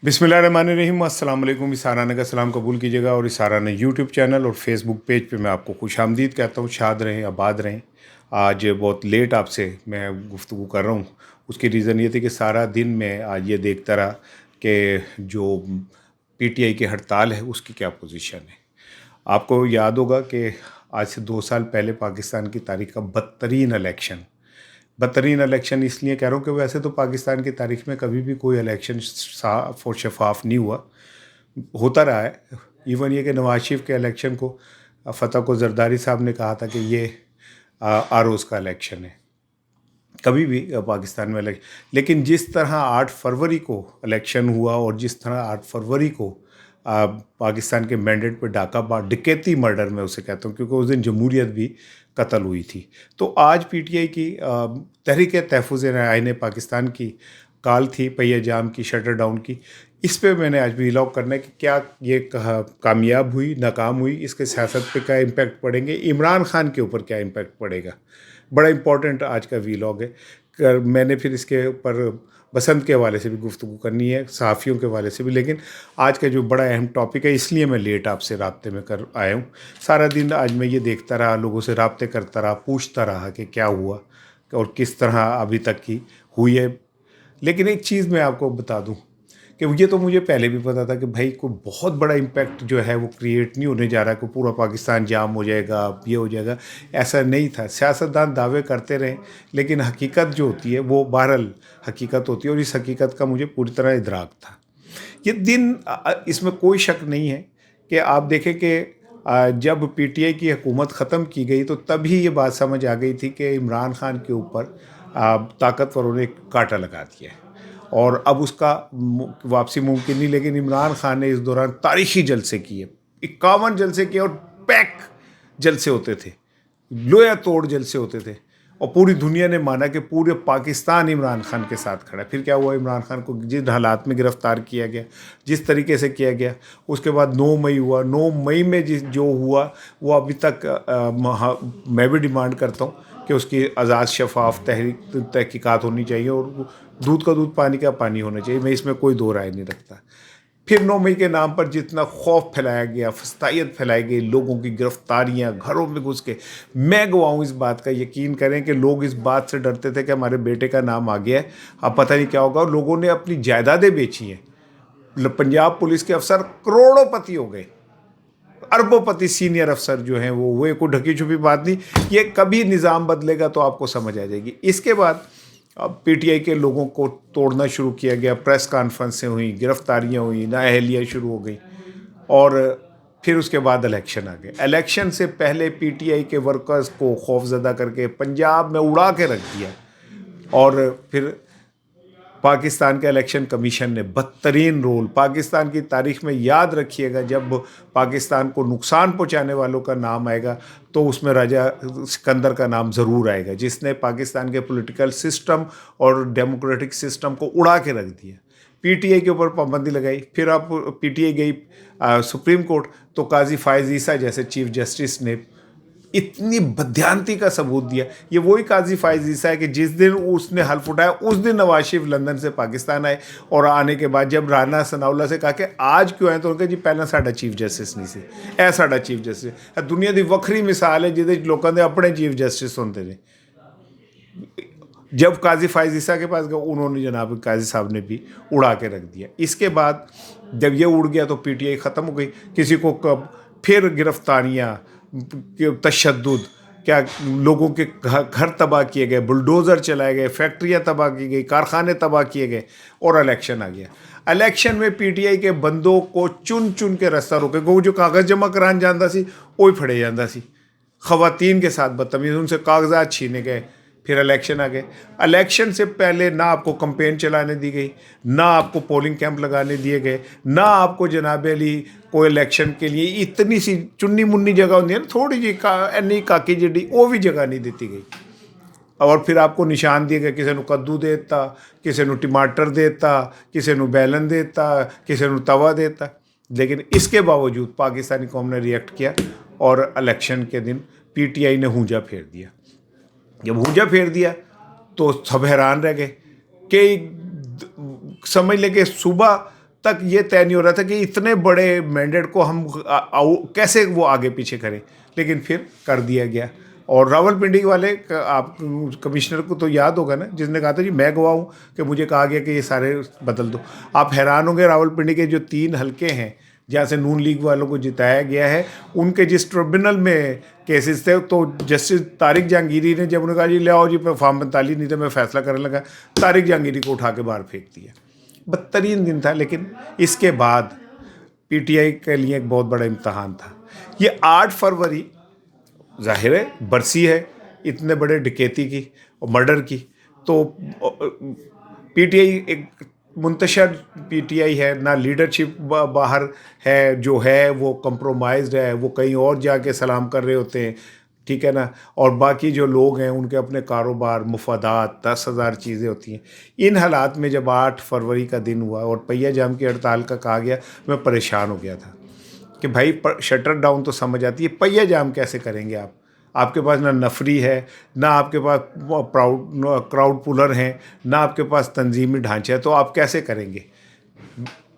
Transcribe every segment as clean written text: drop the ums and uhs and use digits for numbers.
बिस्मिल्लाहिर्रहमानिर्रहीम। अस्सलाम वालेकुम। इसाराना का सलाम कबूल कीजिएगा और इसाराना यूट्यूब चैनल और फेसबुक पेज पे मैं आपको खुशामदीद कहता हूँ। शाद रहें, आबाद रहें। आज बहुत लेट आपसे मैं गुफ्तगू कर रहा हूँ। उसकी रीज़न ये थी कि सारा दिन मैं आज ये देखता रहा कि जो पीटीआई की हड़ताल है उसकी क्या पोजीशन है। आपको याद होगा कि आज से 2 साल पहले पाकिस्तान की तारीख का बदतरीन इलेक्शन इसलिए कह रहा हूँ कि वैसे तो पाकिस्तान की तारीख में कभी भी कोई इलेक्शन साफ और शफाफ नहीं हुआ, होता रहा है। इवन ये कि नवाज शरीफ के इलेक्शन को फ़तह को जरदारी साहब ने कहा था कि ये आरोज़ का इलेक्शन है, कभी भी पाकिस्तान में इलेक्शन। लेकिन जिस तरह 8 फरवरी को इलेक्शन हुआ और जिस तरह 8 फरवरी को पाकिस्तान के मैंडेट पे डकैती मर्डर में उसे कहता हूँ, क्योंकि उस दिन जमहूरियत भी कत्ल हुई थी। तो आज पीटीआई की तहरीक तहफ़्फ़ुज़ आईन पाकिस्तान की कॉल थी पहिया जाम की, शटर डाउन की। इस पे मैंने आज व्लॉग करना है कि क्या ये कामयाब हुई, नाकाम हुई, इसके सियासत पे क्या इम्पैक्ट पड़ेंगे, इमरान खान के ऊपर क्या इम्पैक्ट पड़ेगा। बड़ा इम्पोर्टेंट आज का व्लॉग है। मैंने फिर इसके ऊपर बसंत के हवाले से भी गुफ्तगू करनी है, सहाफ़ियों के हवाले से भी। लेकिन आज का जो बड़ा अहम टॉपिक है, इसलिए मैं लेट आपसे राब्ते में कर आया हूँ। सारा दिन आज मैं ये देखता रहा, लोगों से राब्ते करता रहा, पूछता रहा कि क्या हुआ और किस तरह अभी तक की हुई है। लेकिन एक चीज़ मैं आपको बता दूं कि ये तो मुझे पहले भी पता था कि भाई कोई बहुत बड़ा इम्पैक्ट जो है वो क्रिएट नहीं होने जा रहा, कि पूरा पाकिस्तान जाम हो जाएगा, ये हो जाएगा। ऐसा नहीं था। सियासतदान दावे करते रहे, लेकिन हकीकत जो होती है वो बहरहाल हकीकत होती है, और इस हकीकत का मुझे पूरी तरह इदराक था। ये दिन इसमें कोई शक नहीं है कि आप देखें कि जब पीटीआई की हुकूमत ख़त्म की गई तो तभी ये बात समझ आ गई थी कि इमरान खान के ऊपर ताकतवरों ने कांटा लगा दिया है और अब उसका वापसी मुमकिन नहीं। लेकिन इमरान खान ने इस दौरान तारीखी जलसे किए, 51 जलसे किए, और पैक जलसे होते थे, लोया तोड़ जलसे होते थे, और पूरी दुनिया ने माना कि पूरे पाकिस्तान इमरान खान के साथ खड़ा है। फिर क्या हुआ, इमरान खान को जिन हालात में गिरफ़्तार किया गया, जिस तरीके से किया गया, उसके बाद 9 मई हुआ। 9 मई में जो हुआ वो अभी तक मैं भी डिमांड करता हूँ कि उसकी आज़ाद शफाफ तहकीकात होनी चाहिए, और दूध का दूध पानी का पानी होना चाहिए। मैं इसमें कोई दो राय नहीं रखता। फिर 9 मई के नाम पर जितना खौफ फैलाया गया, फस्तायत फैलाई गई, लोगों की गिरफ्तारियां, घरों में घुस के, मैं गवाऊँ इस बात का, यकीन करें कि लोग इस बात से डरते थे कि हमारे बेटे का नाम आ गया है, अब पता नहीं क्या होगा। और लोगों ने अपनी जायदादें बेची हैं। पंजाब पुलिस के अफसर करोड़ोंपति हो गए, अरबोंपति सीनियर अफसर जो हैं वो कोई ढकी छुपी बात नहीं। ये कभी निज़ाम बदलेगा तो आपको समझ आ जाएगी। इसके बाद अब पीटीआई के लोगों को तोड़ना शुरू किया गया, प्रेस कॉन्फ्रेंसें हुई, गिरफ्तारियां हुई, नाअहलियाँ शुरू हो गई, और फिर उसके बाद इलेक्शन आ गए। इलेक्शन से पहले पीटीआई के वर्कर्स को खौफजदा करके पंजाब में उड़ा के रख दिया, और फिर पाकिस्तान का इलेक्शन कमीशन ने बदतरीन रोल, पाकिस्तान की तारीख में याद रखिएगा, जब पाकिस्तान को नुकसान पहुंचाने वालों का नाम आएगा तो उसमें राजा सिकंदर का नाम ज़रूर आएगा, जिसने पाकिस्तान के पॉलिटिकल सिस्टम और डेमोक्रेटिक सिस्टम को उड़ा के रख दिया। पीटीआई के ऊपर पाबंदी लगाई। फिर आप पीटीआई गई सुप्रीम कोर्ट, तो काजी फायज़ ईसा जैसे चीफ जस्टिस ने इतनी बदयांती का सबूत दिया। ये वही काजी फायज़ ईसा है कि जिस दिन उसने हल्फ उठाया उस दिन नवाज शरीफ लंदन से पाकिस्तान आए, और आने के बाद जब राना सनाउल्ला से कहा कि आज क्यों आए, तो उनका जी पहला साडा चीफ जस्टिस नहीं सी, ऐ साडा चीफ जस्टिस। दुनिया की वक्री मिसाल है जिसे लोगों ने अपने चीफ जस्टिस होंगे ने। जब काजी फायज़ ईसा के पास गए, उन्होंने जनाब काजी साहब ने भी उड़ा के रख दिया। इसके बाद जब ये उड़ गया तो पीटीआई ख़त्म हो गई। किसी को कब फिर गिरफ्तारियाँ, तशद्दुद, क्या लोगों के घर तबाह किए गए, बुलडोज़र चलाए गए, फैक्ट्रियाँ तबाह की गई, कारखाने तबाह किए गए, और इलेक्शन आ गया। इलेक्शन में पीटीआई के बंदों को चुन चुन के रास्ता रोके गो, जो कागज़ जमा कराने जाता सी वो ही फड़े जाता सी। ख़वातीन के साथ बदतमीज़ी, उनसे कागजात छीने गए। फिर इलेक्शन आ गए। इलेक्शन से पहले ना आपको कैंपेन चलाने दी गई, ना आपको पोलिंग कैंप लगाने दिए गए, ना आपको जनाब अली कोई इलेक्शन के लिए इतनी सी चुन्नी मुन्नी जगह होती है ना, थोड़ी जी एनी काकी जिड्डी, वो भी जगह नहीं दी गई। और फिर आपको निशान दिए गए, किसी को कद्दू देता, किसी को टमाटर देता, किसी को बैलन देता, किसी को तवा देता। लेकिन इसके बावजूद पाकिस्तानी कौम ने रिएक्ट किया, और इलेक्शन के दिन पीटीआई ने हूंजा फेर दिया। जब हूंजा फेर दिया तो सब हैरान रह गए कि समझ लें कि सुबह तक ये तय नहीं हो रहा था कि इतने बड़े मैंडेट को हम कैसे वो आगे पीछे करें, लेकिन फिर कर दिया गया। और रावलपिंडी वाले आप कमिश्नर को तो याद होगा ना, जिसने कहा था जी मैं गवाह हूँ कि मुझे कहा गया कि ये सारे बदल दो। आप हैरान होंगे, रावलपिंडी के जो 3 हलके हैं जहाँ से नून लीग वालों को जिताया गया है, उनके जिस ट्रिब्यूनल में केसेस थे, तो जस्टिस तारिक जहांगीरी ने जब उन्होंने कहा जी ले आओ जी फॉर्म 45 नहीं तो मैं फैसला करने लगा, तारिक जहांगीरी को उठा के बाहर फेंक दिया। बदतरीन दिन था। लेकिन इसके बाद पीटीआई के लिए एक बहुत बड़ा इम्तहान था। ये 8 फरवरी ज़ाहिर है बरसी है इतने बड़े डकैती की और मर्डर की, तो पीटीआई एक मुंतशर पीटीआई है ना, लीडरशिप बाहर है, जो है वो कंप्रोमाइज्ड है, वो कहीं और जाके सलाम कर रहे होते हैं, ठीक है ना, और बाकी जो लोग हैं उनके अपने कारोबार, मुफादात, 10,000 चीज़ें होती हैं। इन हालात में जब 8 फरवरी का दिन हुआ और पहिया जाम की हड़ताल का कहा गया, मैं परेशान हो गया था कि भाई शटर डाउन तो समझ आती है, पहिया जाम कैसे करेंगे आप? आपके पास ना नफरी है, ना आपके पास क्राउड पुलर हैं, ना आपके पास तंजीमी ढांचा है, तो आप कैसे करेंगे?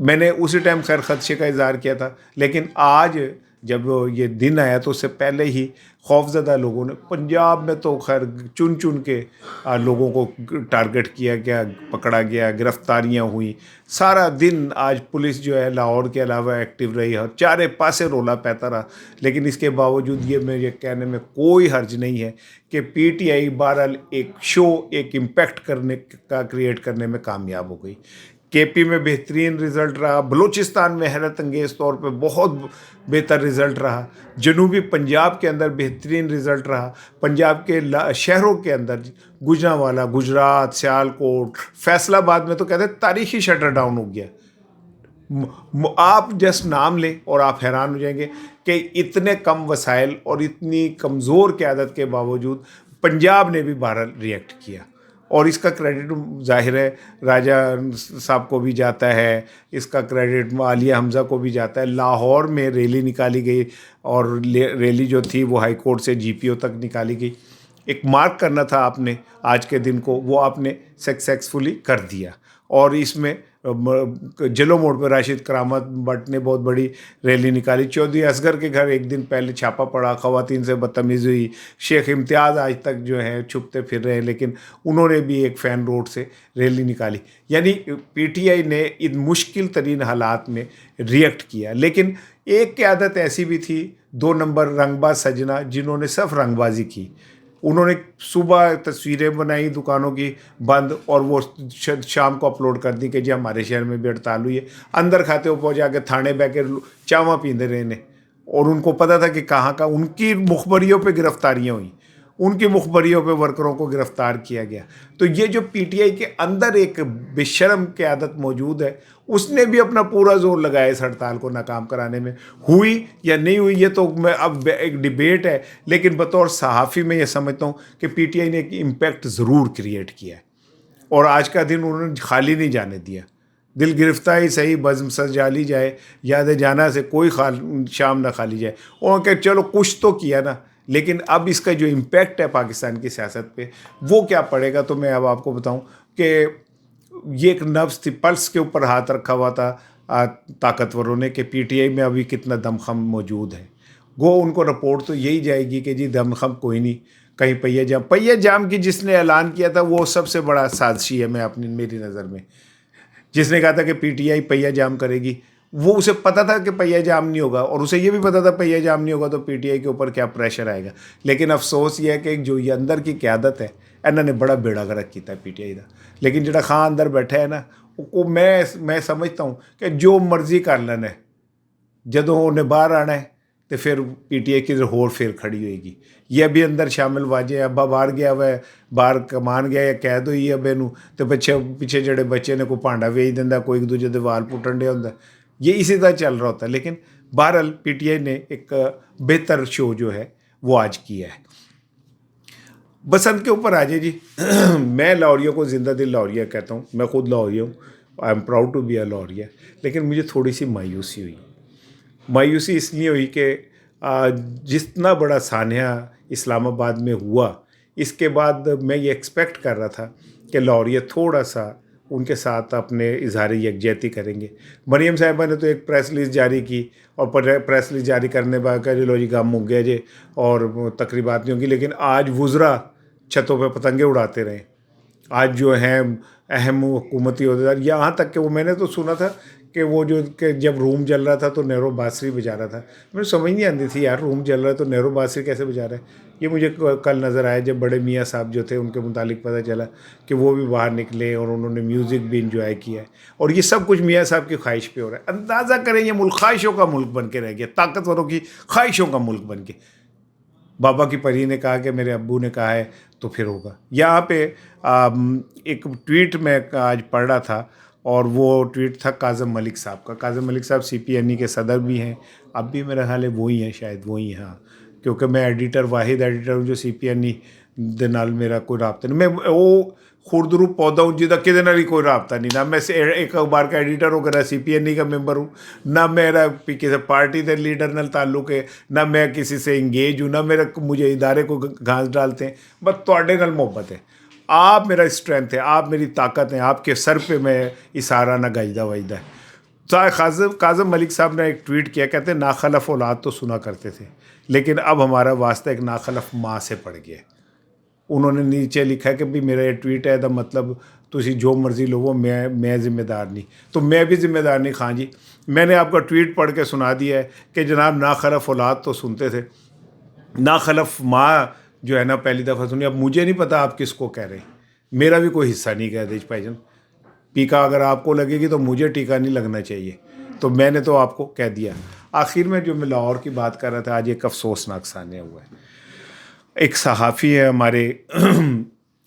मैंने उसी टाइम खैर खदशे का इज़हार किया था, लेकिन आज जब ये दिन आया तो उससे पहले ही खौफज़दा लोगों ने पंजाब में तो खैर चुन चुन के लोगों को टारगेट किया गया, पकड़ा गया, गिरफ्तारियां हुई। सारा दिन आज पुलिस जो है लाहौर के अलावा एक्टिव रही और चारे पासे रोला पैता रहा। लेकिन इसके बावजूद ये मेरे कहने में कोई हर्ज नहीं है कि पीटीआई बहरहाल एक शो, एक इम्पैक्ट करने का क्रिएट करने में कामयाब हो गई। केपी में बेहतरीन रिज़ल्ट रहा, बलूचिस्तान में हैरत अंगेज़ तौर पे बहुत बेहतर रिज़ल्ट रहा, जनूबी पंजाब के अंदर बेहतरीन रिज़ल्ट रहा, पंजाब के शहरों के अंदर गुजरांवाला, गुजरात, सियालकोट, फैसलाबाद में तो कहते हैं तारीखी शटर डाउन हो गया। आप जस्ट नाम लें और आप हैरान हो जाएंगे कि इतने कम वसाइल और इतनी कमज़ोर क़यादत के बावजूद पंजाब ने भी बहरहाल रिएक्ट किया। और इसका क्रेडिट ज़ाहिर है राजा साहब को भी जाता है, इसका क्रेडिट आलिया हमज़ा को भी जाता है। लाहौर में रैली निकाली गई और रैली जो थी वो हाई कोर्ट से जीपीओ तक निकाली गई। एक मार्क करना था आपने आज के दिन को, वो आपने सक्सेसफुली कर दिया। और इसमें जलो मोड़ पर राशिद करामत भट्ट ने बहुत बड़ी रैली निकाली। चौधरी असगर के घर एक दिन पहले छापा पड़ा, ख़वातीन से बदतमीज़ी हुई। शेख इम्तियाज़ आज तक जो है छुपते फिर रहे हैं, लेकिन उन्होंने भी एक फ़ैन रोड से रैली निकाली। यानी पीटीआई ने इन मुश्किल तरीन हालात में रिएक्ट किया। लेकिन एक क़यादत ऐसी भी थी, 2 नंबर रंगबाज सजना, जिन्होंने सिर्फ रंगबाजी की। उन्होंने सुबह तस्वीरें बनाई दुकानों की बंद और वो शाम को अपलोड कर दी कि जी हमारे शहर में भी हड़ताल हुई है। अंदर खाते ऊपर जाके थाने बह के चावा पींदे रहे ने, और उनको पता था कि कहाँ का उनकी मुखबरियों पे गिरफ्तारियाँ हुई, उनकी मुखबरियों पे वर्करों को गिरफ्तार किया गया। तो ये जो पीटीआई के अंदर एक बेशर्म क़यादत मौजूद है, उसने भी अपना पूरा जोर लगाया इस हड़ताल को नाकाम कराने में। हुई या नहीं हुई ये तो मैं अब एक डिबेट है, लेकिन बतौर सहाफ़ी मैं ये समझता हूँ कि पीटीआई ने एक इम्पैक्ट ज़रूर क्रिएट किया है। और आज का दिन उन्होंने खाली नहीं जाने दिया। दिल गिरफ्तारी सही बज़्म सजा ली जाए, याद जाना से कोई शाम ना खाली जाए। और कि चलो कुछ तो किया ना, लेकिन अब इसका जो इम्पैक्ट है पाकिस्तान की सियासत पे वो क्या पड़ेगा, तो मैं अब आपको बताऊं कि ये एक नब्ज़ थी, पल्स के ऊपर हाथ रखा हुआ था ताकतवरों ने कि पीटीआई में अभी कितना दमखम मौजूद है। गो उनको रिपोर्ट तो यही जाएगी कि जी दमखम कोई नहीं, कहीं पहिया जाम की जिसने ऐलान किया था वो सबसे बड़ा साजिशी है। मेरी नज़र में जिसने कहा था कि पीटीआई पहिया जाम करेगी, वो उसे पता था कि पहिया जाम नहीं होगा, और उसे ये भी पता था पहिया जाम नहीं होगा तो पीटीआई के ऊपर क्या प्रेशर आएगा। लेकिन अफसोस ये है कि जो ये अंदर की क़यादत है, इन्होंने बड़ा बेड़ा गर्क किया पीटीआई का। लेकिन जो खां अंदर बैठा है ना, वो मैं समझता हूँ कि जो मर्जी कर लेना है, जदों उन्हें बाहर आना है तो फिर पीटीआई की होर फिर खड़ी होएगी। ये अभी अंदर शामिल वाजे अब्बा बाहर गया हुआ है, बाहर कमान गया या कैद हुई अब्बे नूं, तो पिछे जड़े बच्चे ने कोई भांडा वेच दिंदा, कोई एक दूजे दे वाल पुट्टन दिया होंदा। ये इसी तरह चल रहा होता है। लेकिन बहरहाल पीटीआई ने एक बेहतर शो जो है वो आज किया है। बसंत के ऊपर आ जाए जी। मैं लाहौरियों को जिंदा दिल लाहौरिया कहता हूँ, मैं खुद लाहौरिया हूँ, I am proud to be a Lahoria. लेकिन मुझे थोड़ी सी मायूसी हुई। मायूसी इसलिए हुई कि जितना बड़ा सान्या इस्लामाबाद में हुआ, इसके बाद मैं ये एक्सपेक्ट कर रहा था कि लाहौरिया थोड़ा सा ان کے ساتھ اپنے اظہار یکجہتی کریں گے۔ مریم صاحبہ نے تو ایک پریس ریلیز جاری کی، اور پریس ریلیز جاری کرنے بعد کہا جی لو جی غم ہو گیا جی اور تقریبات نہیں ہوگی، لیکن آج وزراء چھتوں پہ پتنگیں اڑاتے رہے۔ آج جو ہیں اہم حکومتی عہدیدار، یہاں تک کہ وہ میں نے تو سنا تھا کہ وہ جو کہ جب روم جل رہا تھا تو نیرو بانسری بجا رہا تھا، مجھے سمجھ نہیں آتی تھی یار روم جل رہا ہے تو نیرو بانسری کیسے بجا رہا ہے۔ یہ مجھے کل نظر آیا جب بڑے میاں صاحب جو تھے ان کے متعلق پتہ چلا کہ وہ بھی باہر نکلے اور انہوں نے میوزک بھی انجوائے کیا ہے، اور یہ سب کچھ میاں صاحب کی خواہش پہ ہو رہا ہے۔ اندازہ کریں یہ ملک خواہشوں کا ملک بن کے رہ گیا، طاقتوروں کی خواہشوں کا ملک بن کے۔ بابا کی پری نے کہا کہ میرے ابو نے کہا ہے تو پھر ہوگا۔ یہاں پہ ایک ٹویٹ میں آج پڑھ رہا تھا، اور وہ ٹویٹ تھا کاظم ملک صاحب کا۔ کاظم ملک صاحب سی پی این ای کے صدر بھی ہیں، اب بھی میرا خیال ہے وہی ہیں، شاید وہی ہیں، ہاں، کیونکہ میں واحد ایڈیٹر ہوں جو سی پی این ای دے نال میرا کوئی رابطہ نہیں۔ میں وہ خوردرو پودا ہوں جہاں کدے نال ہی کوئی رابطہ نہیں، نہ میں ایک اخبار کا ایڈیٹر ہوں، نہ سی پی این ای کا ممبر ہوں، نہ میرا کسی پارٹی کے لیڈر نال تعلق ہے، نہ میں کسی سے انگیج ہوں، نہ مجھے ادارے کو گھاس ڈالتے ہیں، بس تواڈے نال محبت ہے۔ آپ میرا اسٹرینتھ ہے، آپ میری طاقت ہیں، آپ کے سر پہ میں اسارہ نہ گاجدہ واجدہ ہے۔ کاظم ملک صاحب نے ایک ٹویٹ کیا، کہتے ہیں ناخلف اولاد تو سنا کرتے تھے، لیکن اب ہمارا واسطہ ایک ناخلف ماں سے پڑ گیا ہے۔ انہوں نے نیچے لکھا ہے کہ بھی میرا یہ ٹویٹ ہے، دا مطلب تسی جو مرضی لو، میں ذمہ دار نہیں، تو میں بھی ذمہ دار نہیں۔ خاں جی میں نے آپ کا ٹویٹ پڑھ کے سنا دیا ہے کہ جناب ناخلف اولاد تو سنتے تھے، ناخلف ماں جو ہے نا پہلی دفعہ سنی۔ اب مجھے نہیں پتا آپ کس کو کہہ رہے ہیں، میرا بھی کوئی حصہ نہیں کہہ دے بھائی جان۔ ٹیکا اگر آپ کو لگے گی تو مجھے ٹیکا نہیں لگنا چاہیے، تو میں نے تو آپ کو کہہ دیا۔ آخر میں جو میں لاہور کی بات کر رہا تھا، آج ایک افسوسناک سانیہ ہوا ہے۔ ایک صحافی ہے ہمارے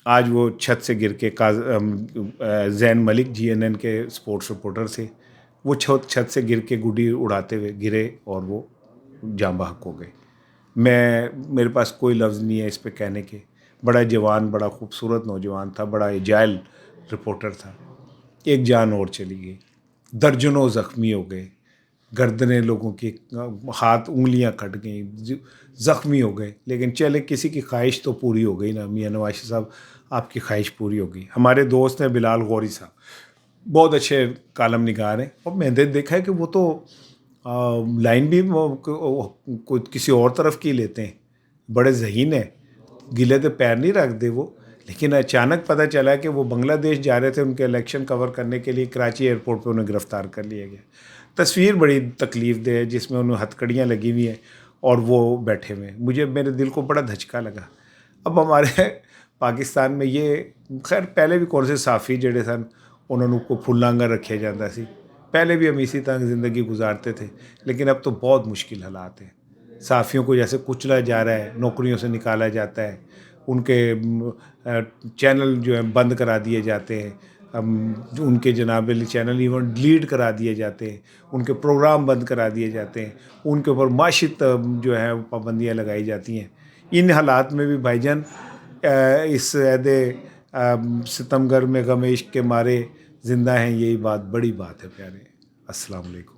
آج وہ چھت سے گر کے، زین ملک جی این این کے اسپورٹس رپورٹر سے، وہ چھت سے گر کے گڈی اڑاتے ہوئے گرے اور وہ جاں بحق ہو گئے۔ میرے پاس کوئی لفظ نہیں ہے اس پہ کہنے کے۔ بڑا جوان، بڑا خوبصورت نوجوان تھا، بڑا ایجائل رپورٹر تھا۔ ایک جان اور چلی گئی، درجنوں زخمی ہو گئے، گردنیں لوگوں کی، ہاتھ انگلیاں کٹ گئیں، زخمی ہو گئے، لیکن چلے کسی کی خواہش تو پوری ہو گئی نا۔ میاں نواز صاحب آپ کی خواہش پوری ہو گئی۔ ہمارے دوست ہیں بلال غوری صاحب، بہت اچھے کالم نگار ہیں، اور میں نے دیکھا ہے کہ وہ تو لائن بھی کوئی کسی اور طرف کی لیتے ہیں، بڑے ذہین ہیں، گلے تو پیر نہیں رکھ دے وہ۔ لیکن اچانک پتہ چلا کہ وہ بنگلہ دیش جا رہے تھے ان کے الیکشن کور کرنے کے لیے، کراچی ایئرپورٹ پہ انہیں گرفتار کر لیا گیا۔ تصویر بڑی تکلیف دہ ہے جس میں انہیں ہتھکڑیاں لگی ہوئی ہیں اور وہ بیٹھے ہوئے ہیں۔ میرے دل کو بڑا دھچکا لگا۔ اب ہمارے پاکستان میں یہ خیر پہلے بھی کون سے صحافی جڑے سن انہوں کو پھلانگا رکھیا جاتا سی، پہلے بھی ہم اسی طرح زندگی گزارتے تھے، لیکن اب تو بہت مشکل حالات ہیں۔ صحافیوں کو جیسے کچلا جا رہا ہے، نوکریوں سے نکالا جاتا ہے، ان کے چینل جو ہیں بند کرا دیے جاتے ہیں، ان کے جناب چینل ایون ڈیلیٹ کرا دیے جاتے ہیں، ان کے پروگرام بند کرا دیے جاتے ہیں، ان کے اوپر معاشی جو ہے پابندیاں لگائی جاتی ہیں۔ ان حالات میں بھی بھائی جان اس عہد ستمگر میں غم عشق کے مارے زندہ ہیں، یہی بات بڑی بات ہے پیارے۔ السلام علیکم۔